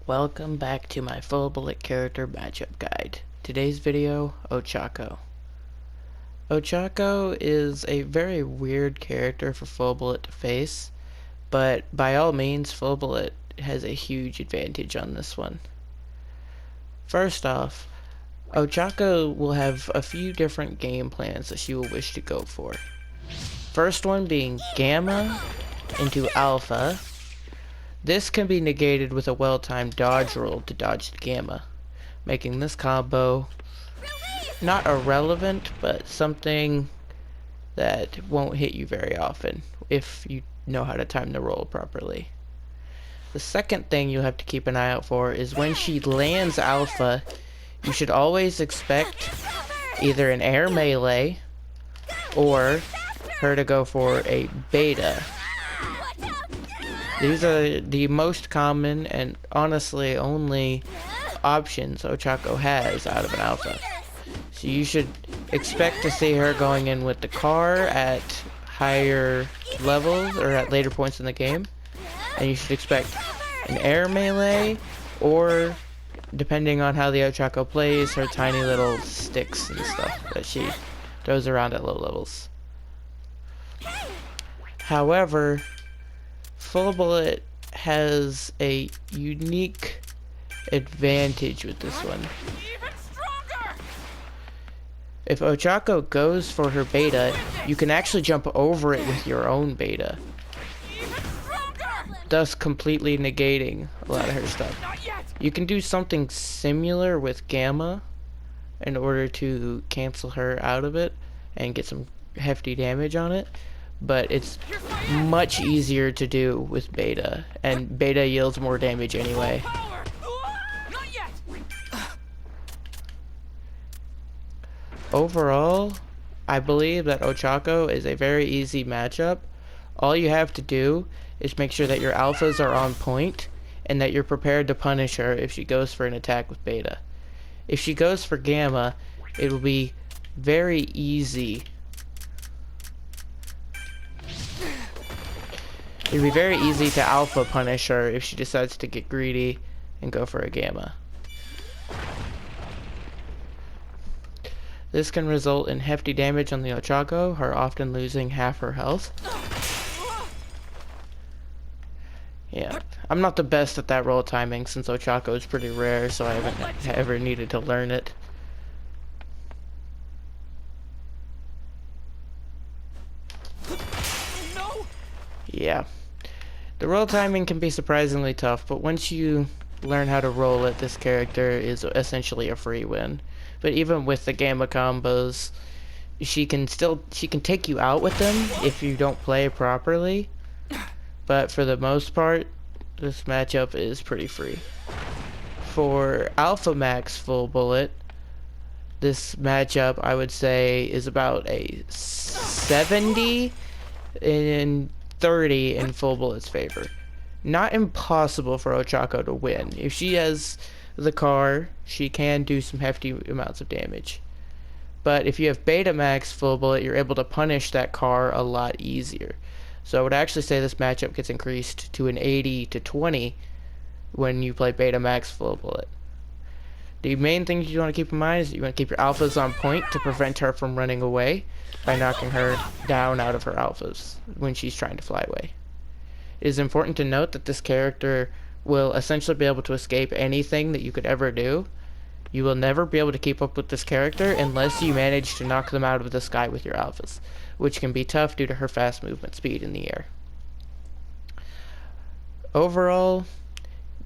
Welcome back to my full bullet character matchup guide. Today's video, Ochaco. Ochaco is a very weird character for full bullet to face, but by all means full bullet has a huge advantage on this one. First off, Ochaco will have a few different game plans that she will wish to go for. First one being Gamma into Alpha. This can be negated with a well-timed dodge roll to dodge the Gamma, making this combo not irrelevant, but something that won't hit you very often if you know how to time the roll properly. The second thing you'll have to keep an eye out for is when she lands Alpha, you should always expect either an air melee or her to go for a beta. These are the most common and honestly only options Ochaco has out of an Alpha. So you should expect to see her going in with the car at higher levels or at later points in the game. And you should expect an air melee or, depending on how the Ochaco plays, her tiny little sticks and stuff that she throws around at low levels. However, Full Bullet has a unique advantage with this one. If Ochaco goes for her beta, you can actually jump over it with your own beta, thus completely negating a lot of her stuff. You can do something similar with Gamma in order to cancel her out of it and get some hefty damage on it, but it's much easier to do with beta, and beta yields more damage anyway. Overall, I believe that Ochaco is a very easy matchup. All you have to do is make sure that your alphas are on point and that you're prepared to punish her if she goes for an attack with beta. If she goes for Gamma, it will be very easy. It'd be very easy to alpha punish her if she decides to get greedy and go for a Gamma. This can result in hefty damage on the Ochaco, her often losing half her health. Yeah, I'm not the best at that roll timing since Ochaco is pretty rare, so I haven't ever needed to learn it. Yeah. The roll timing can be surprisingly tough, but once you learn how to roll it, this character is essentially a free win. But even with the Gamma combos, she can take you out with them if you don't play properly. But for the most part, this matchup is pretty free. For Alpha Max Full Bullet, this matchup I would say is about a 70 in 30 in Full Bullet's favor. Not impossible for Ochaco to win. If she has the car, she can do some hefty amounts of damage. But if you have Beta Max Full Bullet, you're able to punish that car a lot easier. So I would actually say this matchup gets increased to an 80 to 20 when you play Beta Max Full Bullet. The main thing you want to keep in mind is that you want to keep your alphas on point to prevent her from running away by knocking her down out of her alphas when she's trying to fly away. It is important to note that this character will essentially be able to escape anything that you could ever do. You will never be able to keep up with this character unless you manage to knock them out of the sky with your alphas, which can be tough due to her fast movement speed in the air. Overall,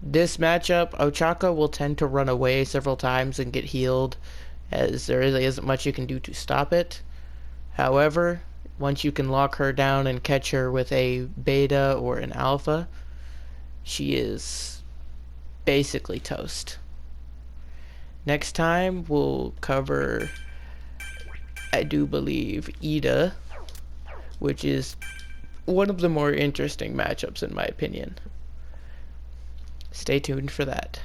this matchup, Ochaco will tend to run away several times and get healed, as there really isn't much you can do to stop it. However, once you can lock her down and catch her with a beta or an alpha, she is basically toast. Next time we'll cover, I do believe, Ida, which is one of the more interesting matchups in my opinion. Stay tuned for that.